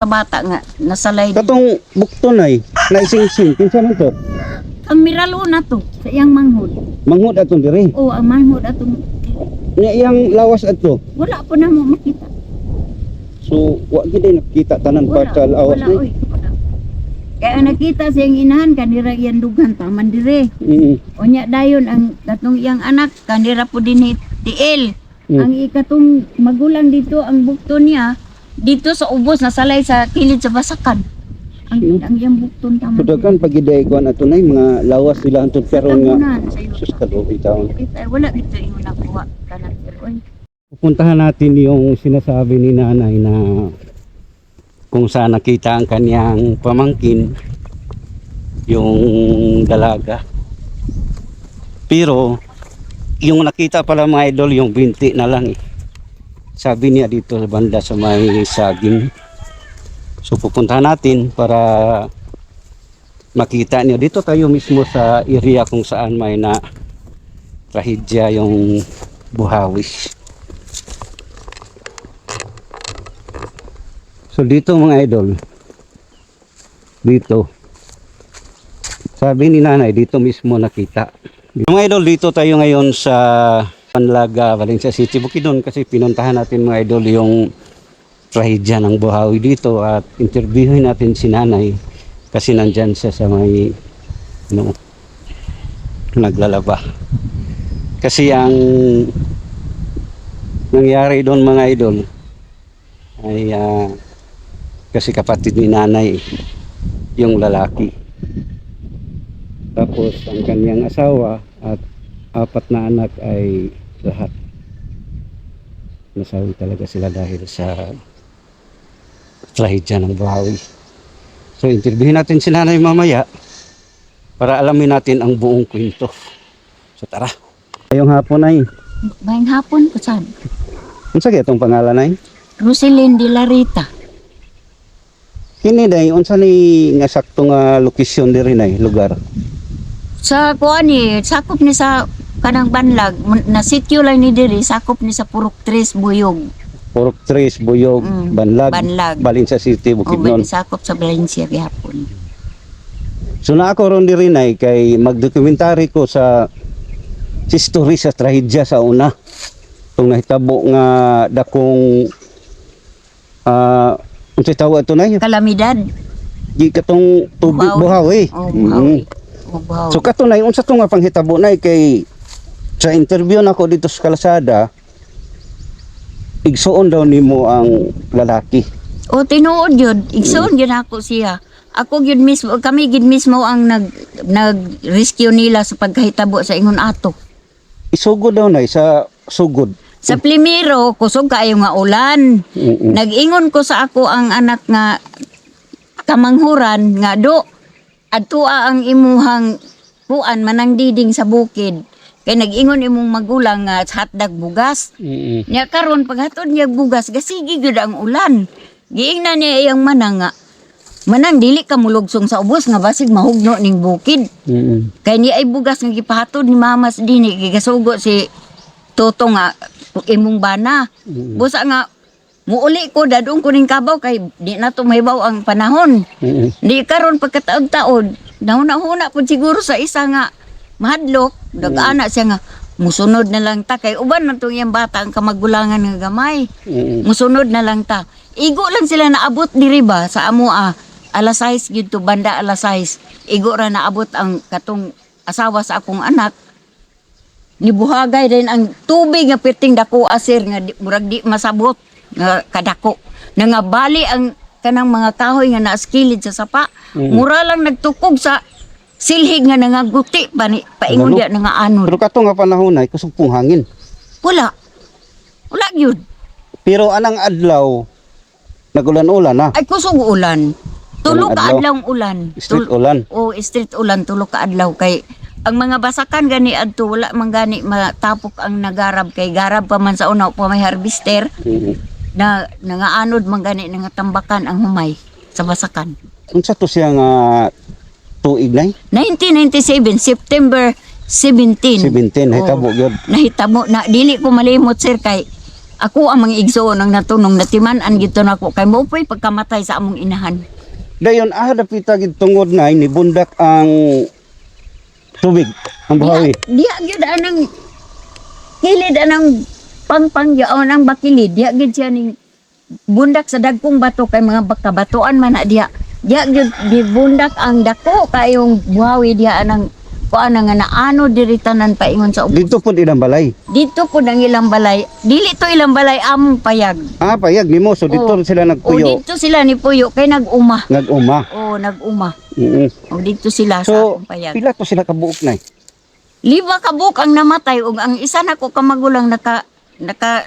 Sa bata nga nasalay. Katong bukton ay naising-sing kinsa man to? Ang miralo na to sa iyang manghod. Manghod atong diri. O ang manghod atong Nya iyang lawas adto. wala po na mo makita. So wa gid ay nakita tanan Wala, pa sa lawas wala, ni. oy, wala. Kaya ang nakita sa iyang inahan kanira iyang dughan taman dire. Unya dayon ang katong iyang anak kanira po din tiil. Ang ikatong magulang dito ang bukton niya dito sa ubos nasalay sa kilid sa basakan. Ang iyang bukton taman. Sudakan pagiday kuan ato nay mga lawas sila antud karon nga. Tabunan sa iyo. Sus kaluoy taon. Wala dito yung nakuha kanan pero oy. Pupuntahan natin yung sinasabi ni nanay na kung saan nakita ang kanyang pamangkin, yung dalaga. Pero yung nakita pala mga idol, yung binti na lang eh. Sabi niya dito sa banda sa may saging. So pupuntahan natin para makita niyo. Dito tayo mismo sa area kung saan may na trahedya yung buhawis. So dito mga idol, dito, sabi ni nanay, dito mismo nakita. Mga idol, dito tayo ngayon sa Panlaga, Valencia City, Bukidnon, kasi pinuntahan natin mga idol yung trahedya ng buhawi dito at interviewin natin si nanay kasi nandyan siya sa may naglalaba. Kasi ang nangyari doon mga idol ay kasi kapatid ni nanay yung lalaki, tapos ang kanyang asawa at 4 na anak ay lahat nasawi talaga sila dahil sa trahedya ng buhawi. So interviewin natin si nanay mamaya para alamin natin ang buong kwento. So tara. Ngayong hapon ay Bayang hapon po saan? unsa gyud tong pangalan ay? Roselyn de la Rita. Kini day unsa ni nga sakto nga lokasyon diri nay lugar? Sa kuan ni sakop ni sa kanang banlag na sityo lang ni diri sakop ni sa Purok 3 Buyog. Purok 3 Buyog, Banlag, Valencia City, O Bukidnon. sakop sa Valencia gihapon. So na ako ron diri nay kay magdokumentary ko sa history sa trahedya sa una. Tong nahitabo nga dakong unsay tawag ito nay? Kalamidad. Di katong tubig buhawi. O buhawi. O buhawi. So kato nay unsa to nga panghitabo nay kay sa interview nako dito sa kalasada igsuon daw nimo ang lalaki. O tinuod yun. Igsoon yun ako siya. Ako yun mismo, kami gid mismo ang nag-rescue nila sa pagkahitabo sa ingon ato. Isugod daw nay sa sugod. Sa Plimero, kusog kaayo nga ulan. Nag-ingon ko sa ako ang anak nga kamanghuran nga do adtua ang imuhang kuan manang diding sa bukid. Kay nag-ingon imong magulang nga hatdag bugas. Nya karon paghatod niya bugas gasigi gyud ang ulan. Giingnan niya iyang manang nga manang dili ka mulugsong sa ubos nga basig mahugno ning bukid. Kay ni ay bugas nga gipahatod ni mamas dinhi gigasugo si Toto nga imong bana. Busa nga muuli ko dadung ko ning kabaw kay di na to mahibaw ang panahon. Di karon pagkataod-taod nahuna-huna pud siguro sa isa nga mahadlok dag-ana siya nga musunod na lang ta kay uban man tong iyang bata ang kamagulangan nga gamay. Musunod na lang ta. Igo lang sila naabot diri ba sa amoa. Alas 6 gyud to banda alas 6. Igo ra naabot ang katong asawa sa akong anak. Nibuhagay din ang tubig nga perting dako asir nga murag di masabot nga kadako. Nangabali ang kanang mga kahoy nga naaskilid sa sapa. Mura lang nagtukog sa silhig nga nangaguti paingon diya nga anod. Pero kato nga panahon ay kusog pong hangin. Wala. Wala gyud. Pero anang adlaw nagulan-ulan na. Ay kusog ulan. Tulo Anong ka adlaw? adlaw ulan. Street ulan. O street ulan tulo ka adlaw kay ang mga basakan gani adto wala man gani matapok ang nagarab kay garab pa man sa una pa may harvester na nangaanod man gani nangatambakan ang humay sa basakan. Unsa to siya nga tuig nay? 1997 September 17. 17 nahitabo gyud. Nahitabo na dili ko malimot sir kay Ako ang mga igsoon ang natunong natiman-an gito nako kay mo po'y pagkamatay sa among inahan. Dayon dapita gid tungod na ni bundak ang tubig, ang buhawi. Diya gyud anang kilid anang pangpang yaon ang bakilid. Diya gyud siya ning bundak sa dagkong bato kay mga bakabatuan man na diya. Diya gyud di bundak ang dako kayong buhawi diya anang kuan nga naano diri tanan paingon sa ubos. Dito po ilang balay. Dito po ang ilang balay. Dili to ilang balay among payag. Payag nimo so dito Oo. sila O nagpuyo. dito sila ni Puyo kay nag-uma. Nag-uma. O nag-uma. Mm. O dito sila sa So, akong payag. pila to sila kabuok na? 5 ka buok ang namatay ug ang isa nako ka magulang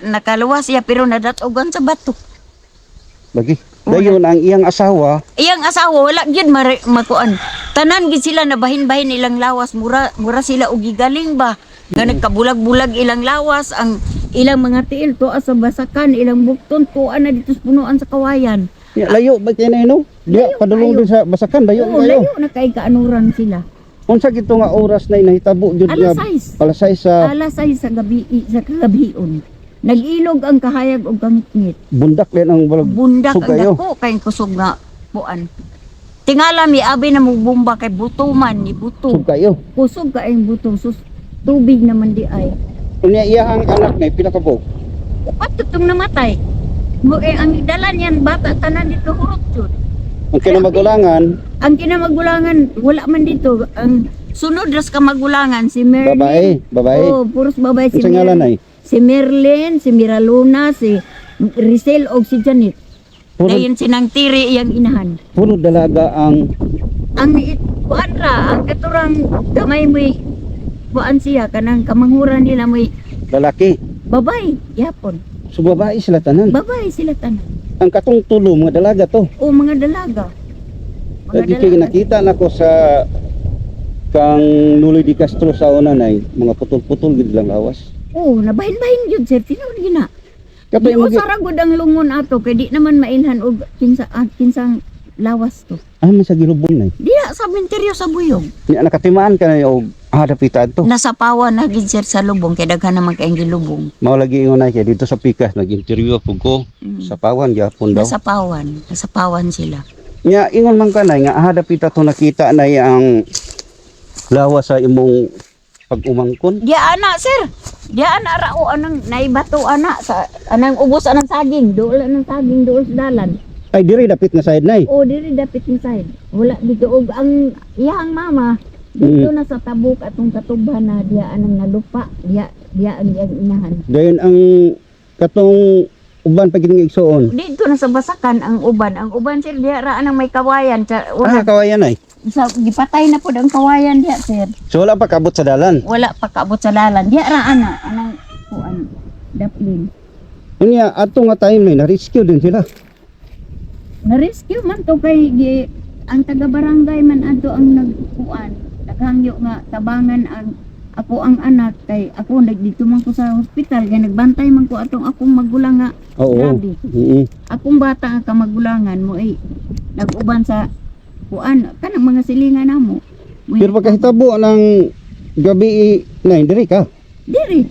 nakaluwas siya pero nadatogan sa bato. Lagi. Dayon ang iyang asawa, Iyang asawa wala gyud makuan. Tanan gid sila nabahin-bahin ilang lawas mura sila og gigaling ba. Nga nagkabulag-bulag ilang lawas ang ilang mga tiil to sa basakan ilang bukton tuan na dito sa punuan sa kawayan. layo ba kayo na no? Diya Layo padulong kayo. din sa basakan dayon Oo, kayo. layo na kay kaanuran sila. Unsa gito nga oras na inahitabo jud Alas nga 6. palasay sa Alas 6 sa gabi sa kagabion. Nag-ilog ang kahayag og kangit. bundak din ang balag. Bundak Sug ang kayo. dako kay kusog nga puan. Tingala mi abi na mo bomba kay buto man ni buto. Sug kayo. Kusog ka ang buto sus tubig naman di ay. Unya iyang anak na pila ka buok. Patutong namatay. Mo ang dala niyan bata tanan dito hurot jud. Ang kinamagulangan, Ang kinamagulangan wala man dito ang sunod ras ka magulangan si Merlin. babae. Oh, puros babae si Unsa ngalan Merlin. ay? Si Merlin, si Miraluna, si Rizal og si Janet. Puro, Dayon sinang tiri iyang inahan. puro dalaga ang Ang kuan ra, ang katurang gamay mo'y kuan siya kanang kamanghuran nila mo'y lalaki. babay, yapon. So babae sila tanan. Babay sila tanan. Ang katong tulo mga dalaga to. O mga dalaga. Lagi kay nakita nako sa kang Nuloy Di Castro sa una nay mga putol-putol gid lang lawas. Oh, nabahin-bahin yun, sir. Tinawag yun na. Kapay Di mo ko saragod ang lungon ato, kaya di naman mailhan og kinsang lawas to. man sa gilubon nay. Di na sa menteryo sa buyog. Ni nakatimaan ka na og dapitan to. Nasapawan na gid sir sa lubong, kaya daghan naman kayong gilubong. Mao lagi ingon nay kay dito sa Pikas nag-interview pug ko sa Pawan gyapon daw. Nasapawan sila. Nya ingon man kanay nga dapita to nakita nay ang lawas sa imong pag-umangkon. Di ana sir. Di ana rao anang naibato ana sa anang ubos anang saging, dool anang saging dool sa dalan. Ay diri dapit nga side nay. O diri dapit ni side. Wala dito og ang iyang mama dito na sa tabuk atong katubhan na diya anang nalupa, diya ang iyang inahan. Dayon ang katong uban pag nga igsuon. Dito na sa basakan ang uban. Ang uban sir diya ra anang may kawayan sa una Kawayan ay. sa gipatay na pud ang kawayan diya sir. So wala pa kabot sa dalan. Wala pa kaabot sa lalan. Diya ra ana anang kuan daplin. Unya ato nga time nay na-rescue din sila. Na-rescue man to kay ang taga-barangay man ato ang nagkuan. Naghangyo nga tabangan ang ako ang anak kay ako dito man ko sa hospital kay nagbantay man ko atong akong magulang nga. Oo. Grabe. Akong bata nga kamagulangan mo ay nag-uban sa kuan kanang mga silingan namo. Pero pagkahitabo ng gabi nay diri ka. Diri,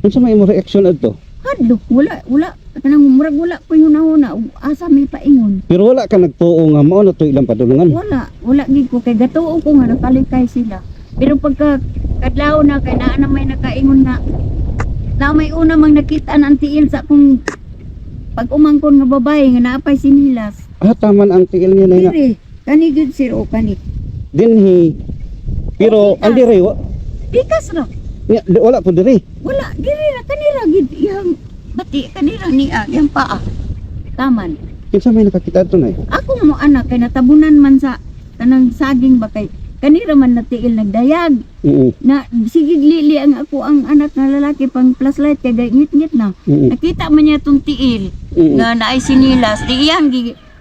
Unsa may imong reaction adto? hadlok wala kanang murag wala ko hunahuna ug asa may paingon. Pero wala ka nagtuo nga mao na to ilang padulungan. Wala gid ko kay gatuo ko nga nakalikay sila. Pero pagka kadlaw na kay naa na may nakaingon na may una mang nakita ang tiil sa akong pag-umangkon nga babae nga naapay sinilas. Taman ang tiil niya nay nga. Diri, kani gid sir o kani. Dinhi. Pero ang diri Pikas ra. wala po diri. Wala diri ra kanira gid iyang bati kanira niya iyang paa. Taman. Kinsa may nakakita adto nay? Ako mo anak kay natabunan man sa kanang saging ba kay kanira man natiil nagdayag. Na sige lili ang ako ang anak na lalaki pang flashlight kay ngit-ngit na. Nakita man niya tong tiil nga naay sinilas di iyang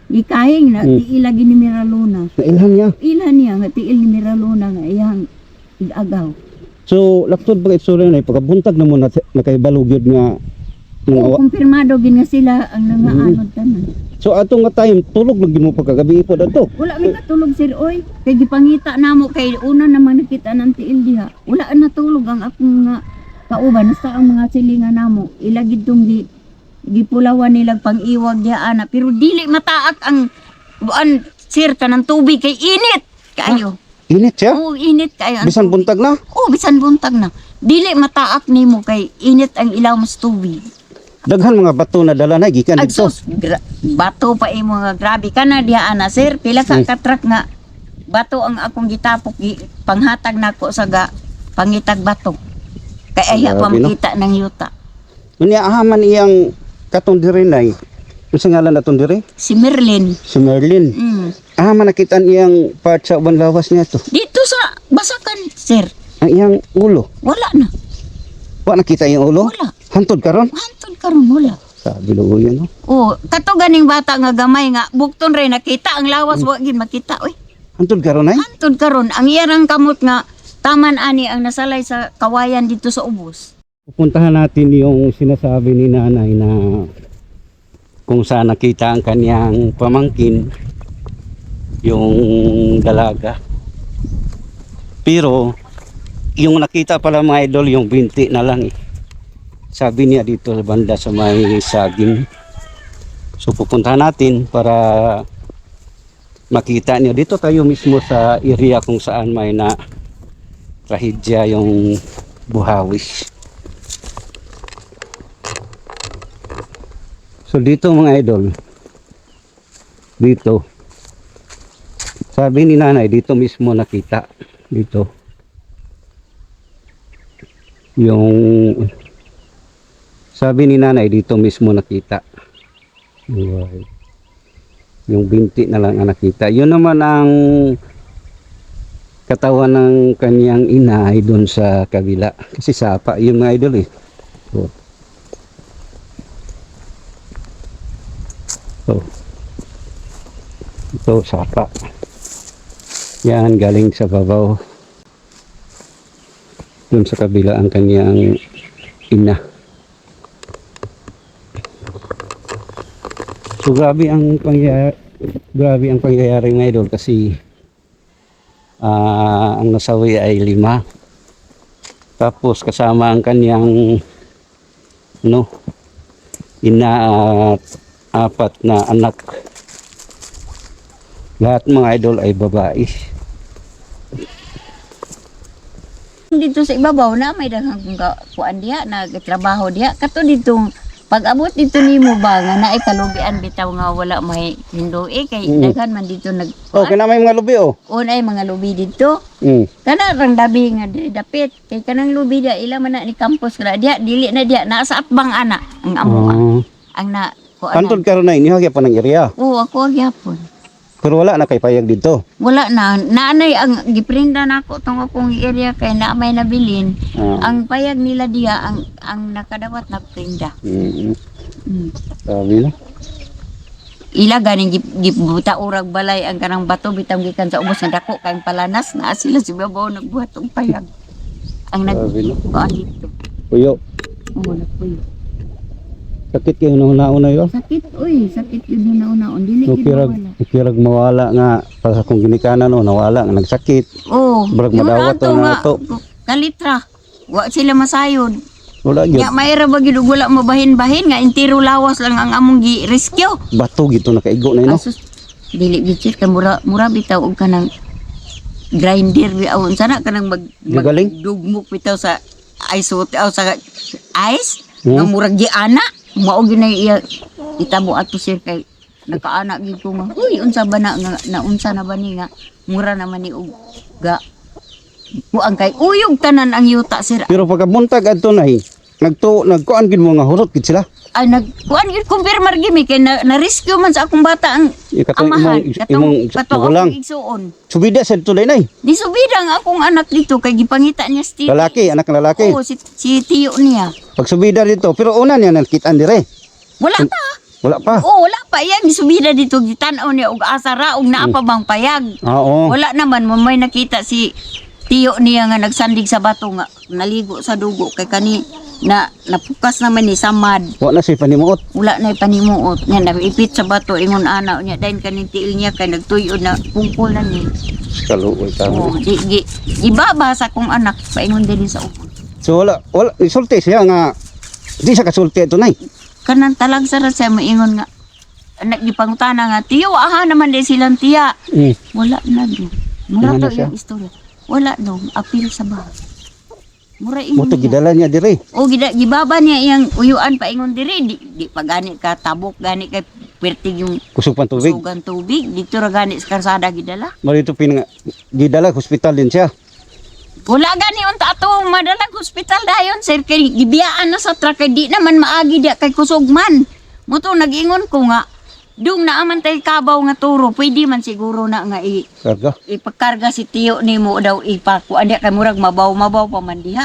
gikahing na tiil lagi ni Miraluna. Nailhan niya. Ilan niya nga tiil ni Miraluna nga iyang igagaw. So laktod pa itsura nay pagkabuntag na mo nakaibalo gyud nga O kumpirmado gid nga sila ang nangaanod tanan. So ato nga time tulog lagi mo pagkagabi po dadto. Wala may natulog sir oy kay gipangita namo kay una naman nakita ng tiil diha. Wala natulog ang akong nga kauban sa ang mga silingan namo. Ilagid tong gipulawan nila pang-iwag diya ana pero dili mataak ang buan sir kanang tubig kay init kayo. Init siya? Oo, init kayo. Bisan buntag na? Oo, bisan buntag na. Dili mataak nimo kay init ang ilaw mas tubig. Daghan mga bato na dala na gikan dito. Agsos, bato pa imo nga grabe ka na diya ana sir pila ka katrak nga bato ang akong gitapok panghatag nako sa pangitag bato. Kay aya pa Grabe, no? makita ng yuta. Unya ahaman iyang katong diri nay. Unsa ngalan natong diri? Si Merlin. Si Merlin. Mm. Ahaman nakitaan iyang part sa uban lawas niya to. Dito sa Basakan, sir. Ang iyang ulo. Wala na. Wa nakita iyang ulo? Wala. Hantod karon? Hantod karon wala. Sabi lugo yan, no? Oh, kato ganing bata nga gamay nga bukton ray nakita ang lawas wa gid makita oy. Hantod karon ay? Hantod karon ang iyang kamot nga taman ani ang nasalay sa kawayan dito sa ubos. Pupuntahan natin yung sinasabi ni nanay na kung saan nakita ang kanyang pamangkin, yung dalaga. Pero, yung nakita pala mga idol, yung binti na lang eh. Sabi niya dito sa banda sa may saging. So pupuntahan natin para makita niyo. Dito tayo mismo sa area kung saan may na trahedya yung buhawis. So dito mga idol, dito, sabi ni nanay, dito mismo nakita, dito, yung, sabi ni nanay, dito mismo nakita, yung binti na lang ang nakita. Yun naman ang katawan ng kanyang ina ay doon sa kabila, kasi sapa, yung mga idol eh. So, ito sapa. Yan galing sa babaw. Doon sa kabila ang kanyang ina. So grabe ang pangyayari mga idol kasi ang nasawi ay 5. Tapos kasama ang kanyang ina at 4 na anak. Lahat mga idol ay babae. Dito sa ibabaw na may daghang kuan diha nagtrabaho diha kato dito pag-abot dito nimo ba nga naay kalubian bitaw nga wala may hindoy kay daghan man dito nag Oh, kana may mga lubi oh. unay mga lubi dito. Kana rang dabi nga dapit kay kanang lubi dia ila man na ni campus ra dia dili na dia naa sa atbang ana ang amo ang na kuan. Antod karon na ini hagya pa ng area. Oo ako gyapon. Pero wala na kay payag dito. Wala na naanay ang giprinda nako tong akong area kay na may nabilin. Ang payag nila diya ang nakadawat na prinda. Sabi na. Ila ganing gibuta urag balay ang kanang bato bitang gikan sa ubos nga dako kay palanas na sila sa babaw nagbuhat og payag. Ang nagkuan dito. Puyo. Oo nagpuyo. Sakit kayo nauna-una yun. Sakit yun nauna-una. Dili Kirag mawala nga para kung ginikanan o nawala nga nagsakit. Oo. Brag madawat o na ito. Kalitra. Wa sila masayod. Wala yun. Nya mayra ba gid wala mabahin-bahin nga intiro lawas lang ang among gi-rescue. Bato gito nakaigo na yun. Asus dili gid ka mura bitaw og kanang grinder biawon sana kanang magdugmok bitaw sa ice water sa ice nga murag gi ana mao ginay iya itabo ato sir kay nakaana gid ko nga uy unsa ba na nga naunsa na ba ni nga mura naman ni og ga kuan kay uyog tanan ang yuta sir. Pero pagkabuntag adto na nagkuan gid mo nga hurot gid sila. Ay nagkuan gid kumpirmar gimi kay na rescue man sa akong bata ang amahan imong magulang igsuon. Subida sa tulay nay. Di subida ang akong anak dito kay gipangita niya si Tito. Lalaki, anak ng lalaki. Oo, si tiyo niya. Pag subida dito, pero una niya nakitaan dire. Wala pa. Wala pa. Oo, wala pa yan. Subida dito, gitanaw niya og asara og naa pa bang payag. Oo. Wala naman, may nakita si tiyo niya nga nagsandig sa bato nga naligo sa dugo kay kani na napukas naman ni samad. Wala si panimuot. Wala na panimuot. Nga naipit sa bato ingon ana niya dayon kaning tiil niya kay nagtuyo na pungkol na ni. Kaluoy ta. Oo, gibaba sa kong anak paingon din sa upo. So wala isulti siya nga di siya kasulti ito nay. kanan talag sa siya maingon nga anak gipangutana nga tiyo aha naman di silang tiya. Wala na do. Mura Ano to siya? yung istorya. Wala do, apil sa bahay. Mura Mo ingon to niya. gidala niya diri. O gibaba niya iyang uyuan pa ingon diri di pa gani ka tabok gani kay pertig yung Kusog pang tubig. sugan tubig dito ra gani sa karsada gidala. Mo dito gidala hospital din siya. Wala gani unta ato madalag hospital dayon sir kay gibiyaan na sa truck kay di naman maagi dia kay kusog man. Mo to nag-ingon ko nga dung naaman tay kabaw nga turo pwede man siguro na nga Karga. ipagkarga si tiyo nimo daw ipaku anda kay murag mabaw pa man diha.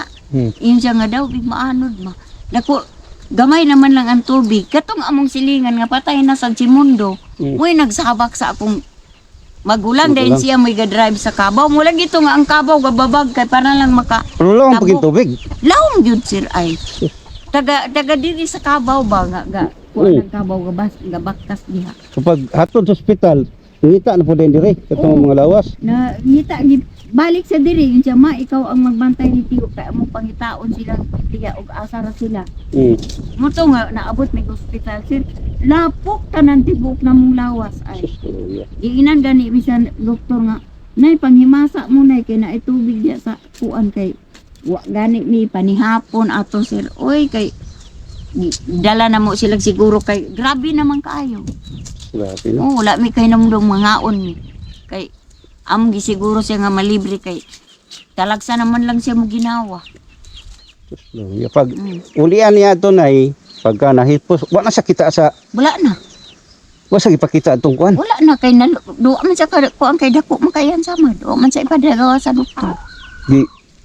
Iyon siya nga daw big maanod ma. Nako gamay naman lang ang tubig. Katong among silingan nga patay na sa Simundo. Moy nagsabak sa akong magulang dahil siya may ga-drive sa kabaw. Mula gito nga ang kabaw gababag kay para lang maka Pero lang ang tabok. paging tubig. Lawom gyud sir ay. Taga diri sa kabaw ba nga kuan ang kabaw gabaktas diha. So pag hatod sa hospital, ngita na po din diri katong mga lawas. Na ngita balik sa diri yun siya ma ikaw ang magbantay ni tiyo kay among pangitaon silang tiya og asara sila. Mo to nga naabot may hospital sir. Lapok tanan tibok na mong lawas ay. Giinan gani bisan doktor nga nay panghimasa mo nay kay naay tubig diya sa kuan kay wa gani mi panihapon ato sir. Oy kay dala na mo sila siguro kay grabe naman kaayo. Grabe no. Wala mi kay namdong mangaon mi. Kay among gisiguro siya nga malibre kay talagsa naman lang siya mo ginawa. Pag ulian niya ito nay, pagka nahipos, wala na siya kita sa, Wala na. wala sa ipakita itong kuan. Wala na kay duwa man sa kuan kay dako man kayan sama. Duwa man sa ipadagawa sa doktor.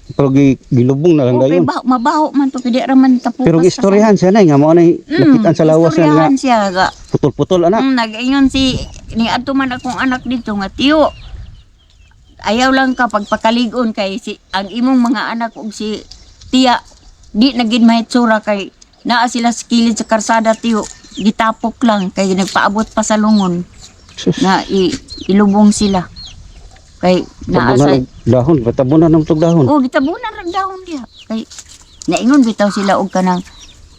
Pero gilubong na lang Okay, dayon. mabaho man to kay di ra man tapukas. Pero gistoryahan siya nay nga mo nay nakitaan sa lawas nga istoryahan siya ga. putol-putol ana. Nag-ingon si ni adto man akong anak dito nga tiyo. Ayaw lang ka pagpakaligon kay si ang imong mga anak ug si tiya di nagid mahitsura kay naa sila sa kilid sa karsada tiyo gitapok lang kay nagpaabot pa sa lungon Sus. na ilubong sila kay naa sa Tabunan og dahon, batabunan ng tug dahon. oh gitabunan ra dahon diha kay naingon bitaw sila og kanang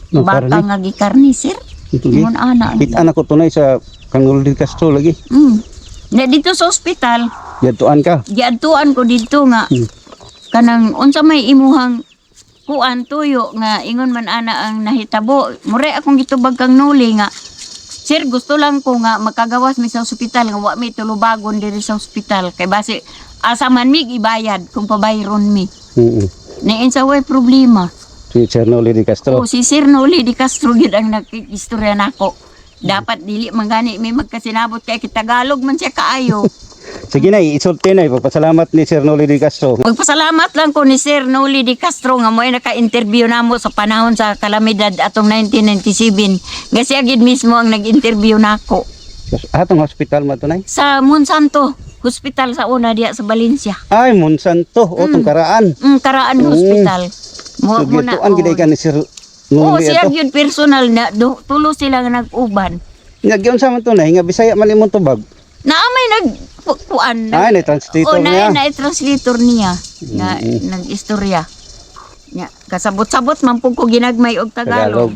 Ng baka karne. nga gikarni sir Ito gi. ingon ana Kita ko tunay sa Kangol de Castro lagi. na dito sa ospital Yadtuan ka. giadtuan ko dito nga kanang unsa may imuhang kuan tuyo nga ingon man ana ang nahitabo mure akong gitubag kang nuli nga sir gusto lang ko nga makagawas mi sa ospital nga wa mi tulubagon diri sa ospital kay base asa man mi ibayad kung pabayron mi nain sa way problema Si Chernoli de Castro. si Sir Noli di Castro gid ang nakikistorya nako dapat dili man gani may magkasinabot kay Tagalog man siya kaayo. Sige na, isulti na. Pagpasalamat ni Chernoli de Castro. Magpasalamat lang ko ni Sir Noli Di Castro nga mo'y naka-interview namo sa panahon sa kalamidad atong 1997. Nga siya gid mismo ang nag-interview nako Atong hospital mo ito, Nay? sa Monsanto Hospital sa una diya sa Valencia. Ay, Monsanto. O, itong karaan. Karaan Hospital. So, gituan giday ka ni Sir Noli siya ito. gyud personal na tulo sila nga nag-uban. Nagyon sa man ito, Nay. Nga Bisaya man imong tubag. Naamay nagpuan. Ay, na-translator niya. Na-translator niya. Nag-istorya. Kasabot-sabot man po ko ginagmay og Tagalog.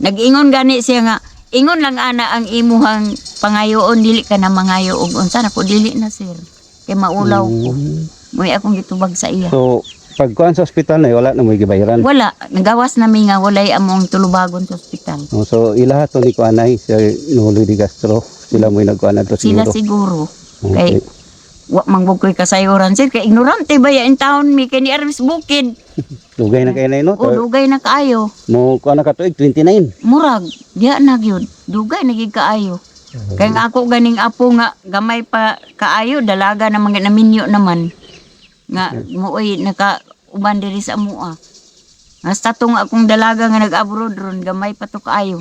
Nag-ingon gani siya nga, ingon lang ana ang imuhang pangayoon, dili ka na mangayo og unsa na ko dili na sir. Kay maulaw ko. Moy akong gitubag sa iya. So, pagkuhan sa hospital na, wala na mo gibayaran. Wala, nagawas nami nga walay among tulubagon sa ospital. So, ilahat to ni Kuanay, si Noli de Castro. Sila mo'y nagkuhan na to Sila siguro. siguro. Kay wa mangbugkoy kasayuran sir kay ignorante ba ya in town mi kay ni Arvis Bukid. Lugay na kayo na no? O dugay na kaayo. Mo kuha na ka tuig, 29. Murag, diya na gyud. Dugay na gyud kaayo. Kaya nga ako ganing apo nga gamay pa kaayo dalaga na mga naminyo naman. Nga mooy naka uban diri sa amoa. Hasta tong akong dalaga nga nag-abroad ron gamay pa to kaayo.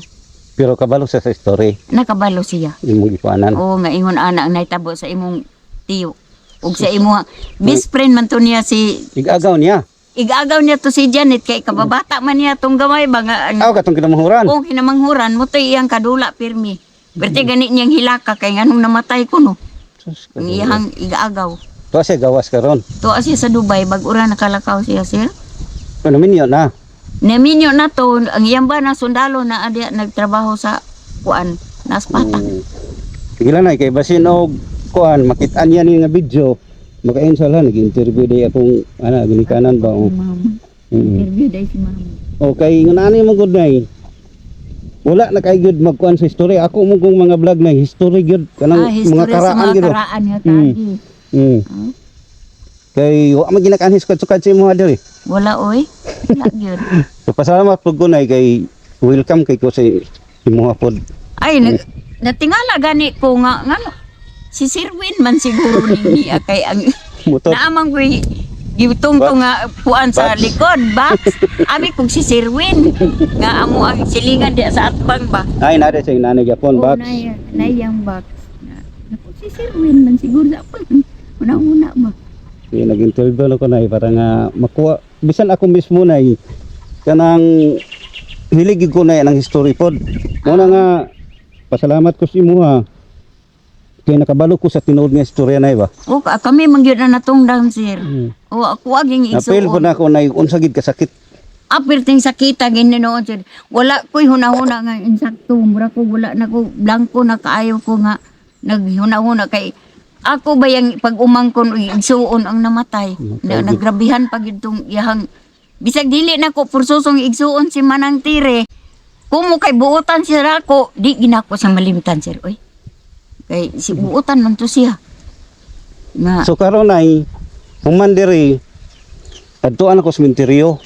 Pero kabalo sa story, Nakabalo siya. imong ikuanan. Oo nga ingon ana ang naitabo sa imong tiyo. Ug sa imong best friend man to niya si Igagaw niya. igagaw niya to si Janet kay kababata man niya tong gamay ba nga Aw, katong kinamahuran. Oo, kinamanghuran mo to iyang kadula pirmi. Berti gani niyang hilaka kay nganong namatay ko no. Ang iyang igaagaw. Tuwa siya gawas karon. Tuwa siya sa Dubai, bag-ura nakalakaw siya sir. Ano min yun na? Naminyo na to, ang iyang ba na sundalo na adya nagtrabaho sa kuan, naspata. Sige lang na, kay basin og kuan, makitaan yan yung nga video. Makain sa lang, nag-interview day akong, ginikanan ba? Mama. Interview day si mama. Okay, nga nani mo good na wala na kay good magkuan sa history. Ako mo kung mga vlog na history good kanang history mga karaan sa mga gyud. karaan nga kagi. Ah, Kay wa man ginakanhis sukad sa imo diri. wala oy. Wala gyud. So pasalamat pud ko na kay welcome kay ko sa imo pod. Ay, natingala gani ko nga ngano. Si Sirwin man siguro ni kay ang Motor. naamang ko gitong ko nga puan sa likod box. Abi kog si Sirwin nga amo ang silingan di sa atbang ba. Ay nade sa nanay gyapon box. Nayang box. Napo si Sirwin man siguro sa atbang. Una-una ba. Kaya nag-interview na ko na para nga makuha bisan ako mismo na kanang hilig ko na ang history pod. Muna nga pasalamat ko sa imo ha. Kaya nakabalo ko sa tinuod nga istorya na ba. O kami man gyud na natungdan sir. O ako aging Apel ko isuon. na ako na unsa gid kasakit. Apil ting sakita gininoon sir. Wala ko'y hunahuna nga insakto. Mura ko wala na ko blanco na kaayo ko nga naghunahuna kay ako ba yung pag-umangkon igsuon ang namatay. Na, nagrabihan pag itong iyahang bisag dili na ko pursusong igsuon si Manang Tire. Kumo kay buutan siya ako, di ginako sa malimtan sir. Oy. Kay si buutan man to siya. Nga So karon ay human diri adtuan ako sa sementeryo.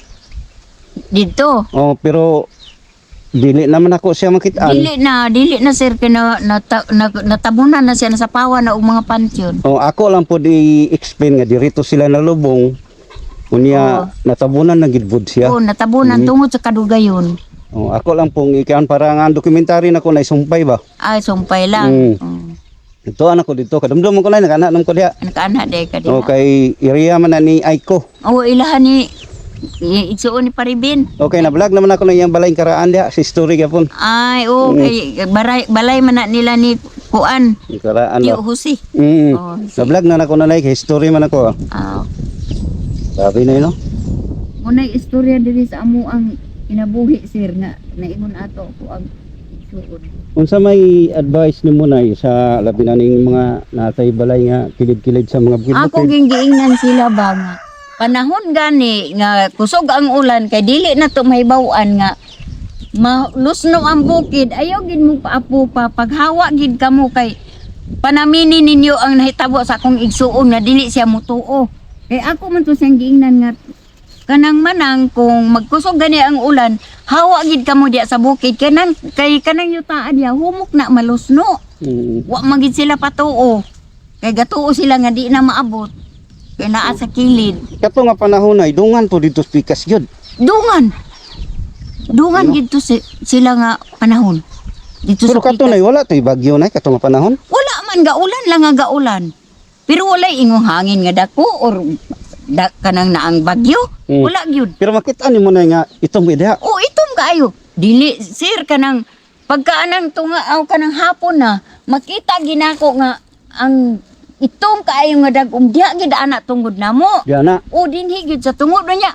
dito. Oh, pero dili naman ako siya makitaan. Dili na sir kay natabunan na siya na sa pawa na og mga pansyon. Oh, ako lang po i-explain nga dirito sila nalubong. Unya natabunan na gid bud siya. Oo, natabunan tungod sa kadugayon. Oh, ako lang pong ikan para nga dokumentary na ko na isumpay ba. Ay, sumpay lang. Ito ako dito kadumdum ko na nakanak ko diha. Anak-anak day ka Oh, din. kay area man na ni Aiko. Oo, ilahan ni igsuon ni Paribin. Okay, na vlog naman ako na iyang balay karaan diha, si story gapon. Ay, kay balay man na nila ni Kuan, Karaan Tio ba. Husi. Oh, Na vlog na ako na like history man ako. Ah, Sabi na yun, no? munay istorya diri sa amo ang kinabuhi sir nga naingon ato ko ang igsuon. Unsa may advice nimo na sa labi na ning mga natay balay nga kilid-kilid sa mga Ako bukid? gingiingnan sila ba nga panahon gani nga kusog ang ulan kay dili na to mahibaw-an nga malusno ang bukid ayaw gid mo paapo pa paghawa gid kamo kay panamini ninyo ang nahitabo sa akong igsuon nga dili siya mutuo kay ako man to siyang giingnan nga kanang manang kung magkusog gani ang ulan hawa gid kamo diya sa bukid kay kanang yutaan diya humok na malusno wa magid sila patuo kay gatuo sila nga di na maabot kay naa sa kilid Kato nga panahon ay dungan po dito sa pikas yun. dungan gid to sila nga panahon dito Pero sa kato na Pikas. wala to'y bagyo na kato nga panahon. Wala man gaulan lang nga gaulan pero wala ingong hangin nga dako or kanang naang bagyo wala gyud. Pero makita nimo na nga itong diha. O itom kaayo. Dili sir kanang pagkaanang tunga aw kanang hapon na makita ginako nga ang itom kaayo nga dagom diha gid ana tungod namo. Diya na. O dinhi gid sa tungod na niya.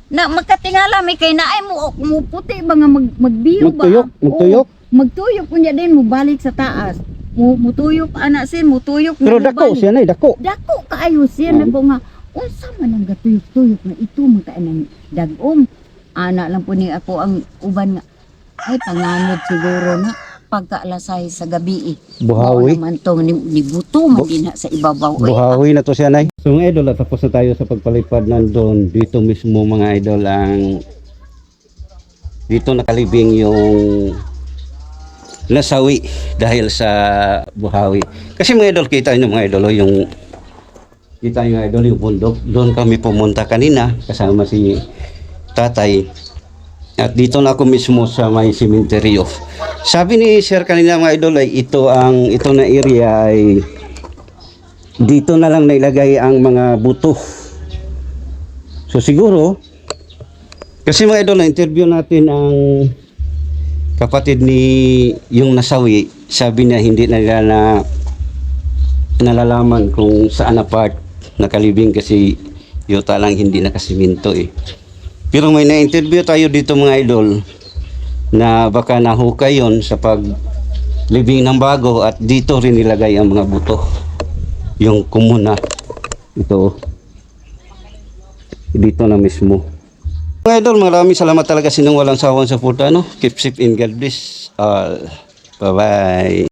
Na makatingala may kay naay mo puti ba nga magbiyo ba? Magtuyok. Oo, magtuyok unya din mo balik sa taas. Mutuyok ana sir, mutuyok Pero na dako mubalik. siya na dako. Dako kaayo sir nako nga unsa man ang gatuyok-tuyok nga ito mo ta nang dagom. Ana lang po ni ako ang uban nga ay panganod siguro na pagkaalasay sa gabi. Buhawi. Mao naman to ni buto man din sa ibabaw. Oy, Buhawi na to siya nay. So mga idol, tapos na tayo sa pagpalipad nandun. Dito mismo mga idol ang dito nakalibing yung nasawi dahil sa buhawi. Kasi mga idol, kita nyo mga idol, yung kita nyo mga idol, yung bundok. Doon kami pumunta kanina kasama si tatay. At dito na ako mismo sa may sementeryo. Sabi ni sir kanina mga idol ay ito na area ay dito na lang nailagay ang mga buto. So siguro kasi mga idol na interview natin ang kapatid ni yung nasawi, sabi niya hindi na nila na nalalaman kung saan na part nakalibing kasi yuta lang hindi nakasiminto eh. Pero may na-interview tayo dito mga idol na baka nahukay yon sa pag libing ng bago at dito rin nilagay ang mga buto. Yung kumuna. Ito. Dito na mismo. Mga idol, maraming salamat talaga sa inyong walang sawang suporta. No? Keep safe in God bless all. Bye-bye.